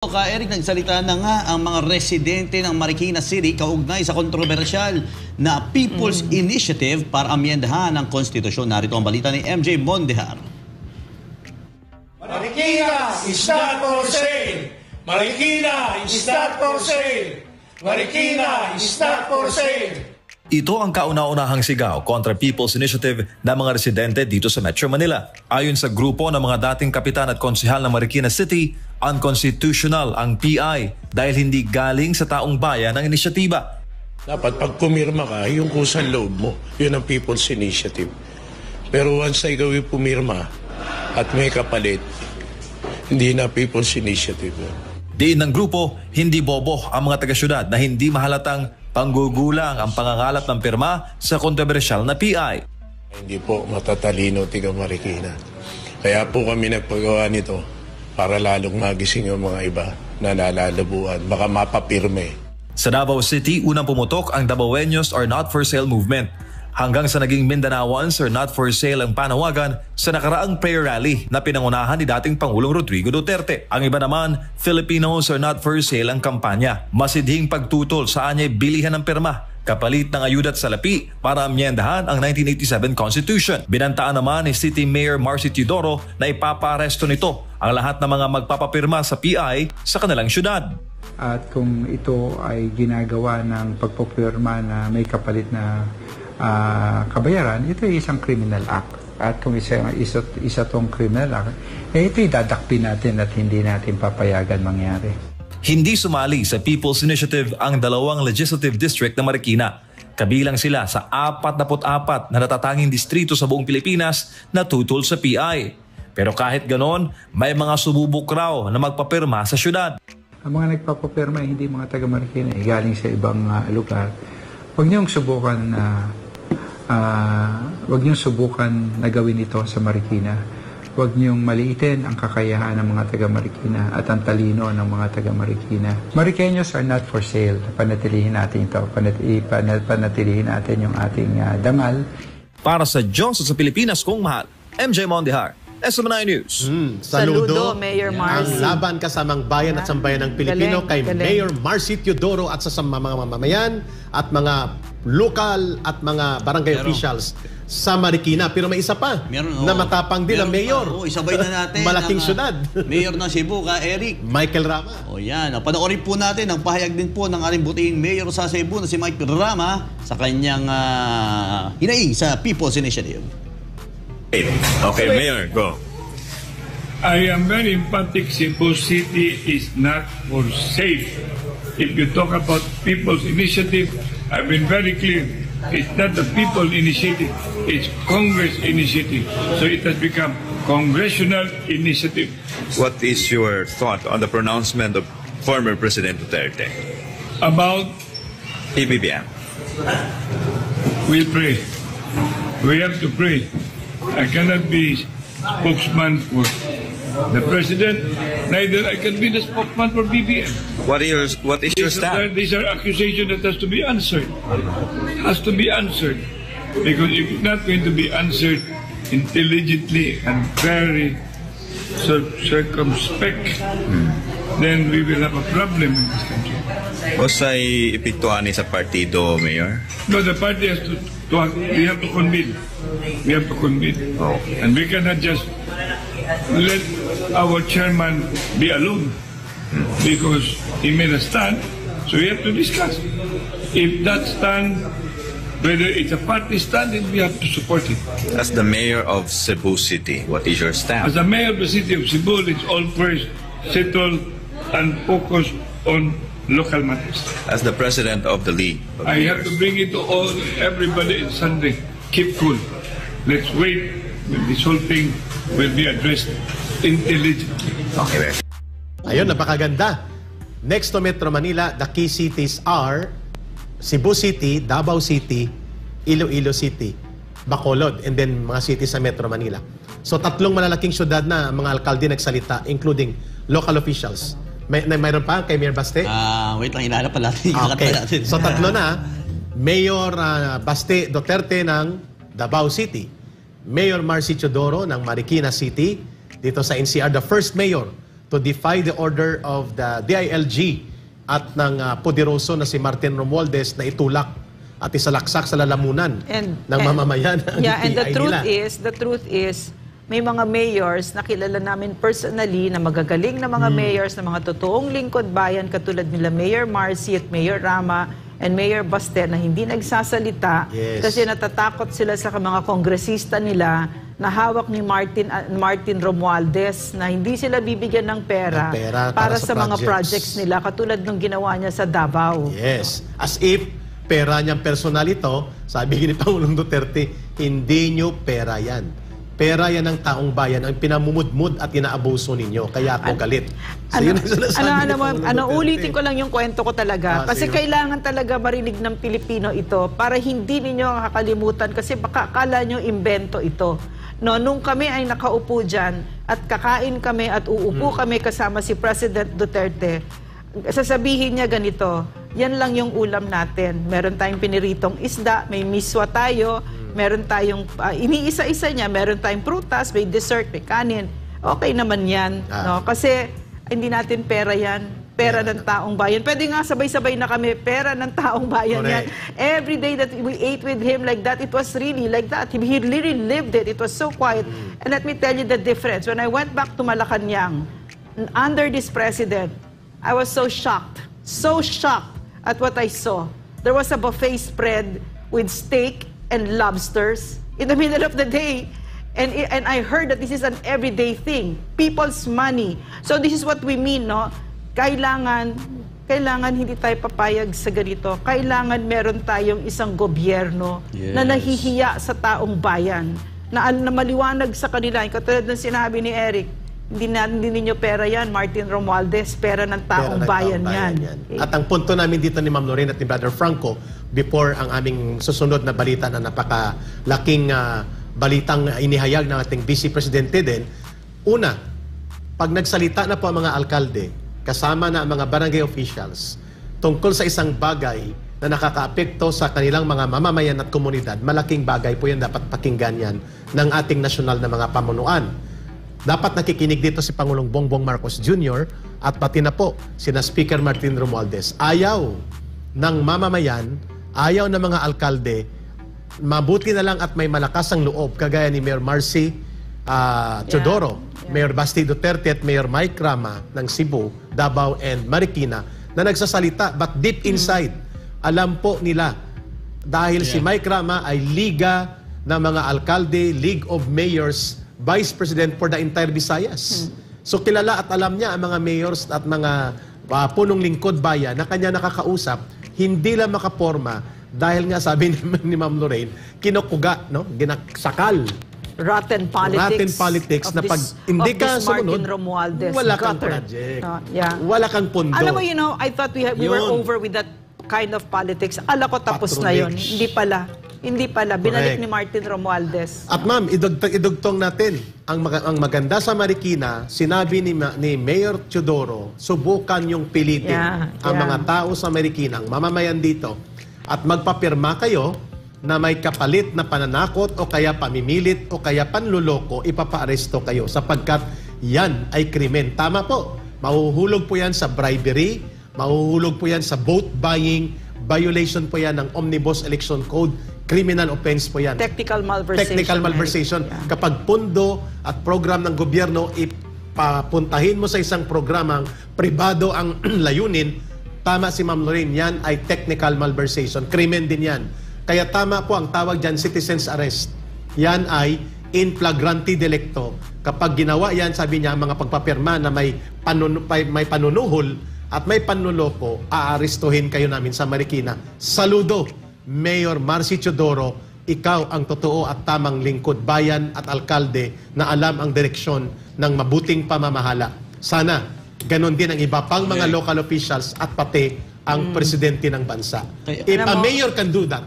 Eric, nagsalita na nga ang mga residente ng Marikina City kaugnay sa kontrobersyal na People's Initiative para amyendahan ang konstitusyon. Narito ang balita ni MJ Mondehar. Marikina is not for sale! Marikina is not for sale! Marikina is not for sale! Ito ang kauna-unahang sigaw kontra People's Initiative ng mga residente dito sa Metro Manila. Ayon sa grupo ng mga dating kapitan at konsehal ng Marikina City, unconstitutional ang PI dahil hindi galing sa taong bayan ang inisyatiba. Dapat pag pumirma ka, yung kusang loob mo, yun ang People's Initiative. Pero once na ikaw yung pumirma at may kapalit, hindi na People's Initiative. Diin ng grupo, hindi bobo ang mga taga-syudad na hindi mahalatang panggugulang ang pangangalat ng pirma sa kontrobersyal na PI. Hindi po matatalino tiga Marikina. Kaya po kami nagpagawa nito para lalong magising yung mga iba na nalalabuan, baka mapapirme. Sa Davao City, unang pumutok ang Davaoenos are not for sale movement. Hanggang sa naging Mindanaoans are not for sale ang panawagan sa nakaraang prayer rally na pinangunahan ni dating Pangulong Rodrigo Duterte. Ang iba naman, Filipinos are not for sale ang kampanya. Masidhing pagtutol sa anyay bilihan ng pirma, kapalit ng ayuda at salapi para amyendahan ang 1987 Constitution. Binantaan naman ni City Mayor Marcy Teodoro na ipaparesto nito ang lahat ng mga magpapapirma sa PI sa kanilang syudad. At kung ito ay ginagawa ng pagpapirma na may kapalit na kabayaran, ito ay isang criminal act. At kung isa tong criminal act, ito dadakpin natin at hindi natin papayagan mangyari. Hindi sumali sa People's Initiative ang dalawang legislative district ng Marikina. Kabilang sila sa 44 na natatanging distrito sa buong Pilipinas na tutol sa PI. Pero kahit ganon, may mga sububok raw na magpapirma sa syudad. Ang mga nagpapapirma hindi mga taga Marikina, galing sa ibang lugar. Huwag niyong subukan na gawin ito sa Marikina. Huwag niyong maliitin ang kakayahan ng mga taga Marikina at ang talino ng mga taga Marikina. Mariqueños are not for sale. Panatilihin natin ito. Panatilihin natin yung ating dangal. Para sa Diyos at sa Pilipinas kung mahal, MJ Mondehar, SMNI News. Saludo, Mayor Marcy. Ang laban kasamang bayan at sambayan ng Pilipino kay Mayor Marcy Teodoro at sa mga mamamayan at mga lokal at mga barangay officials sa Marikina. Pero may isa pa na matapang din ang mayor. Isabay na natin. Malaking syudad. Mayor ng Cebu, Eric. Michael Rama. O yan. Panoorin po natin ang pahayag din po ng ating butihing mayor sa Cebu na si Michael Rama sa kanyang hinaing sa People's Initiative. Okay, Mayor, go. I am very emphatic. Cebu City is not for sale. If you talk about People's Initiative, I've been very clear. It's not the People Initiative. It's Congress Initiative. So it has become Congressional Initiative. What is your thought on the pronouncement of former President Duterte About, PBBM? we'll pray. We have to pray. I cannot be spokesman for the President, neither I can be the spokesman for BBM. What is your stand? These are accusations that has to be answered. Has to be answered. Because if it's not going to be answered intelligently and very circumspect, then we will have a problem in this country. Usay epektuhan sa partido, Mayor? No, the party has to we have to convene. We have to convene. And we cannot just let our chairman be alone because he made a stand. So we have to discuss. If that stand, whether it's a party stand, then we have to support it. As the Mayor of Cebu City, what is your stand? As the mayor of the city of Cebu, it's all first settle and focus on local matters. As the President of the League of I have Mayors. to bring it to everybody in Sunday. Keep cool. Let's wait when this whole thing will be addressed intelligently. Okay, Ayun, napakaganda. Next to Metro Manila, the key cities are Cebu City, Davao City, Iloilo City, Bacolod, and then mga cities sa Metro Manila. So tatlong malalaking syudad na mga alkalde nagsalita, including local officials. Mayroon pa kay Mayor Baste? Wait lang, inahanap pa natin. Okay. So tatlo na. Mayor Baste Duterte ng Davao City. Mayor Marcy Teodoro ng Marikina City. Dito sa NCR, the first mayor to defy the order of the DILG at ng poderoso na si Martin Romualdez na itulak at isalaksak sa lalamunan ng mamamayan. Yeah, and the nila. truth is, may mga mayors na kilala namin personally na magagaling na mga mayors, na mga totoong lingkod bayan katulad nila Mayor Marcy at Mayor Rama and Mayor Baste na hindi nagsasalita kasi natatakot sila sa mga kongresista nila na hawak ni Martin Romualdez na hindi sila bibigyan ng pera para sa mga projects nila katulad ng ginawa niya sa Davao. Yes. As if pera niyang personal ito, sabi ni Pangulong Duterte, hindi niyo pera yan. Pera yan ng taong bayan ang pinamumudmud at inaabuso ninyo. Kaya ako galit. So, ulitin ko lang yung kwento ko talaga. Kasi kailangan talaga marinig ng Pilipino ito para hindi ninyo kakalimutan kasi baka akala nyo imbento ito. No, nung kami ay nakaupo dyan at kakain kami at uupo kami kasama si President Duterte, sasabihin niya ganito, yan lang yung ulam natin. Meron tayong piniritong isda, may miswa tayo, meron tayong, iniisa-isa niya, meron tayong prutas, may dessert, may kanin. Okay naman yan. No? Kasi hindi natin pera yan. Pera ng taong bayan. Pwede nga sabay-sabay na kami, pera ng taong bayan yan. Every day that we ate with him like that, it was really like that. He really lived it. It was so quiet. And let me tell you the difference. When I went back to Malacanang, under this president, I was so shocked at what I saw. There was a buffet spread with steak and lobsters in the middle of the day. And I heard that this is an everyday thing. People's money. So this is what we mean, no? Kailangan hindi tayo papayag sa ganito. Kailangan meron tayong isang gobyerno na nahihiya sa taong bayan. Na maliwanag sa kanila. Katulad ng sinabi ni Eric, hindi ninyo pera yan, Martin Romualdez, pera ng taong bayan yan. At ang punto namin dito ni Ma'am Lorraine at ni Brother Franco, before ang aming susunod na balita na napakalaking balitang inihayag ng ating Vice Presidente din, una, pag nagsalita na po ang mga alkalde, kasama na ang mga barangay officials, tungkol sa isang bagay na nakakaapekto sa kanilang mga mamamayan at komunidad, malaking bagay po yan, dapat pakinggan yan ng ating nasyonal na mga pamunuan. Dapat nakikinig dito si Pangulong Bongbong Marcos Jr. at pati na po sina Speaker Martin Romualdez. Ayaw ng mamamayan, ayaw ng mga alkalde, mabuti na lang at may malakas ang loob, kagaya ni Mayor Marcy Teodoro, Mayor Basti Duterte at Mayor Mike Rama ng Cebu, Davao and Marikina na nagsasalita, but deep inside, alam po nila dahil si Mike Rama ay liga ng mga alkalde, League of Mayors, Vice President for the entire Visayas. So kilala at alam niya ang mga mayors at mga punong lingkod bayan na kanya nakakausap, hindi lang makaporma dahil nga sabi ni Ma'am Lorraine, kinukuga, no? Ginaksakal. Rotten politics na pag hindi ka sumunod, wala kang project. Wala kang pondo. Alam mo, I thought we were over with that kind of politics. Akala ko tapos na yun. Hindi pala. Binalik ni Martin Romualdez. At ma'am, idugtong natin. Ang maganda sa Marikina, sinabi ni Mayor Teodoro, subukan yung pilitin ang mga tao sa Marikina, ang mamamayan dito, at magpapirma kayo na may kapalit na pananakot o kaya pamimilit o kaya panluloko, ipapaaresto kayo sapagkat yan ay krimen. Tama po. Mahuhulog po yan sa bribery, mahuhulog po yan sa vote buying, violation po yan ng Omnibus Election Code, criminal offense po yan. Technical malversation. Technical malversation. Kapag pundo at program ng gobyerno, ipapuntahin mo sa isang programang pribado ang layunin, tama si Ma'am Lorraine, yan ay technical malversation. Krimen din yan. Kaya tama po ang tawag dyan, citizen's arrest. Yan ay in flagranti delicto. Kapag ginawa yan, sabi niya, mga pagpapirma na may panunuhol at may panluloko, aarestuhin kayo namin sa Marikina. Saludo, Mayor Marcy Teodoro, ikaw ang totoo at tamang lingkod bayan at alkalde na alam ang direksyon ng mabuting pamamahala. Sana, ganon din ang iba pang mga local officials at pati ang presidente ng bansa. If a mayor can do that,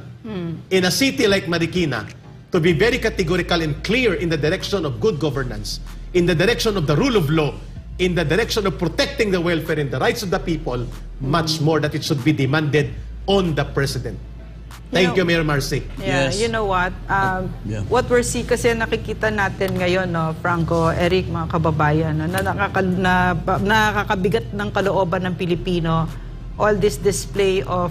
in a city like Marikina, to be very categorical and clear in the direction of good governance, in the direction of the rule of law, in the direction of protecting the welfare and the rights of the people, much more that it should be demanded on the president. Thank you, Mayor Marcy. Yeah, Yes. you know what? Yeah. What we're seeing kasi nakikita natin ngayon, no, Franco, Eric, mga kababayan, no, na nakakabigat ng kalooban ng Pilipino, all this display of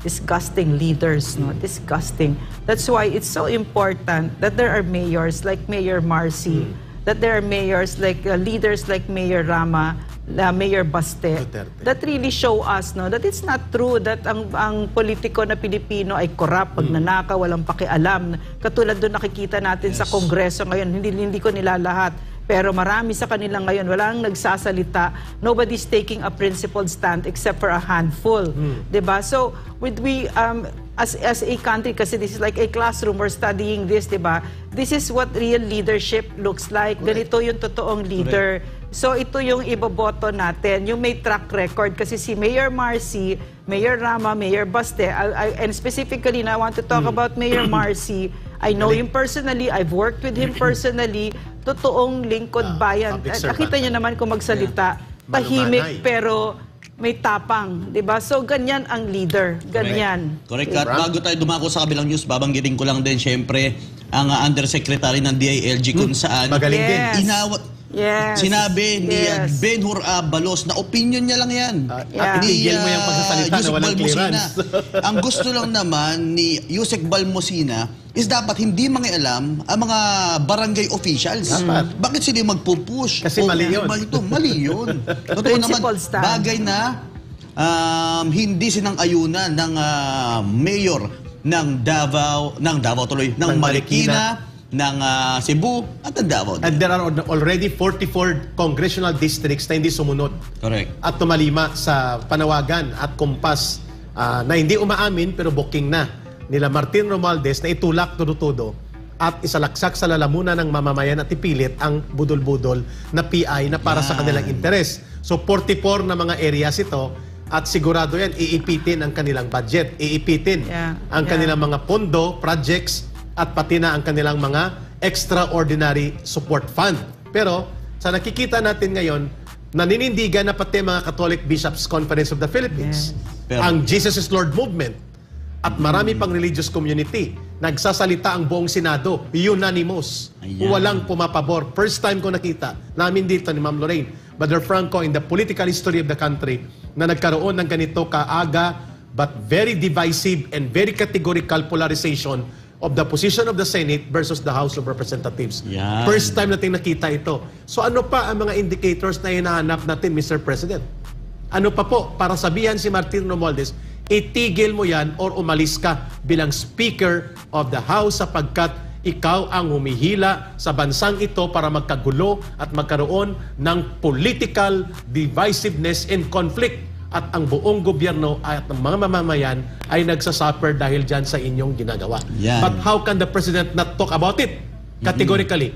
disgusting leaders, no, disgusting. That's why it's so important that there are mayors like Mayor Marcy, that there are mayors like leaders like Mayor Rama, Mayor Baste, Duterte. that really show us, no, that it's not true that ang politiko na Pilipino ay corrupt, pagnanakaw, walang pakialam. Katulad doon nakikita natin sa Kongreso ngayon, hindi ko nilalahat. Pero marami sa kanila ngayon, walang nagsasalita. Nobody's taking a principled stand except for a handful. Diba? So, as a country, kasi this is like a classroom, we're studying this, diba? This is what real leadership looks like. Ganito yung totoong leader. So, ito yung iboboto natin, yung may track record. Kasi si Mayor Marcy, Mayor Rama, Mayor Baste, and specifically, I want to talk about Mayor Marcy. I know him personally, I've worked with him personally. Totoong lingkod bayan. Public servant. Nakita niyo naman kung magsalita. Yeah. Tahimik Malumanay. pero may tapang, 'di ba? So ganyan ang leader, ganyan. Correct. At bago tayo dumako sa kabilang news, babanggitin ko lang din syempre ang Undersecretary ng DILG kung saan Magaling din. Yes. inawat. Yes. Sinabi ni Yes. Ben-Hur Abalos na opinion niya lang yan. Yeah. Itigil mo yung pagsasalita na Yusek walang Balmosina. clearance. Ang gusto lang naman ni Yusek Balmosina is dapat hindi mangialam ang mga barangay officials. Dapat. Bakit sila magpupush? Kasi mali yun. Mali yun. Totoo naman, Principled stand. bagay na hindi sinang-ayunan ng mayor ng Davao tuloy, ng Marikina, ng Cebu at ng Davao. And there are already 44 congressional districts na hindi sumunod Correct. at tumalima sa panawagan at kumpas na hindi umaamin pero booking na nila Martin Romualdez na itulak todo at isalaksak sa lalamunan ng mamamayan at ipilit ang budol-budol na PI na para sa kanilang interes. So 44 na mga areas ito at sigurado yan, iipitin ang kanilang budget, iipitin ang kanilang mga pondo, projects, at pati na ang kanilang mga extraordinary support fund. Pero sa nakikita natin ngayon, naninindigan na pati mga Catholic Bishops' Conference of the Philippines, Pero- ang Jesus is Lord movement, at marami pang religious community. Nagsasalita ang buong Senado, unanimous, Ayan. walang pumapabor. First time ko nakita, namin dito ni Ma'am Lorraine, Brother Franco, in the political history of the country, na nagkaroon ng ganito kaaga but very divisive and very categorical polarization of the position of the Senate versus the House of Representatives. Yan. First time natin nakita ito. So ano pa ang mga indicators na hinahanap natin, Mr. President? Ano pa po para sabihan si Martin Romualdez, itigil mo yan or umalis ka bilang Speaker of the House sapagkat ikaw ang humihila sa bansang ito para magkagulo at magkaroon ng political divisiveness and conflict. At ang buong gobyerno at ang mga mamamayan ay nagsasuffer dahil dyan sa inyong ginagawa. Yan. But how can the President not talk about it categorically?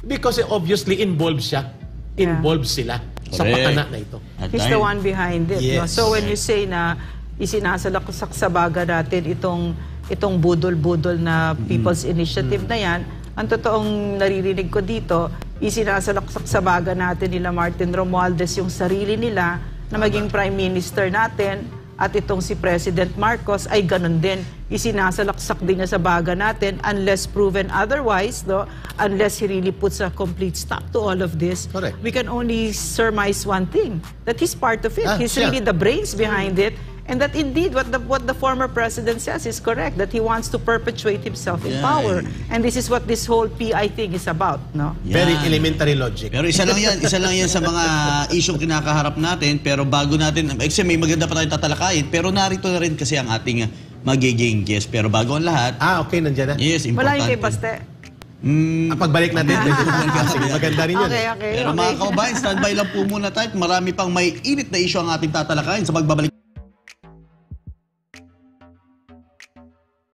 Because obviously involved siya. Involved sila sa Correct. pakana na ito. At He's dahil- the one behind it. No? Yes. So when you say na isinasalaksak sa baga natin itong budol-budol na People's Initiative na yan, ang totoong naririnig ko dito, isinasalaksak sa baga natin nila Martin Romualdez yung sarili nila na maging Prime Minister natin at itong si President Marcos ay ganun din. Isinasalaksak din niya sa baga natin unless proven otherwise, no? Unless he really puts a complete stop to all of this. Correct. We can only surmise one thing, that he's part of it. He's siya. really the brains behind it. And that indeed, what the former president says is correct, that he wants to perpetuate himself in Yeah. power. And this is what this whole PI thing is about, no? Yan. Very elementary logic. Pero isa lang yan sa mga isyong kinakaharap natin. Pero bago natin, kasi may maganda pa tayong tatalakayin, pero narito na rin kasi ang ating magiging guest. Pero bago ang lahat, Okay, nandiyan na. yes, Wala yung importante. kay Baste. Pagbalik natin. Sige, maganda rin yun. Okay. Pero mga kababayan, standby lang po muna tayo. Marami pang may init na isyu ang ating tatalakayin sa pagbabalik.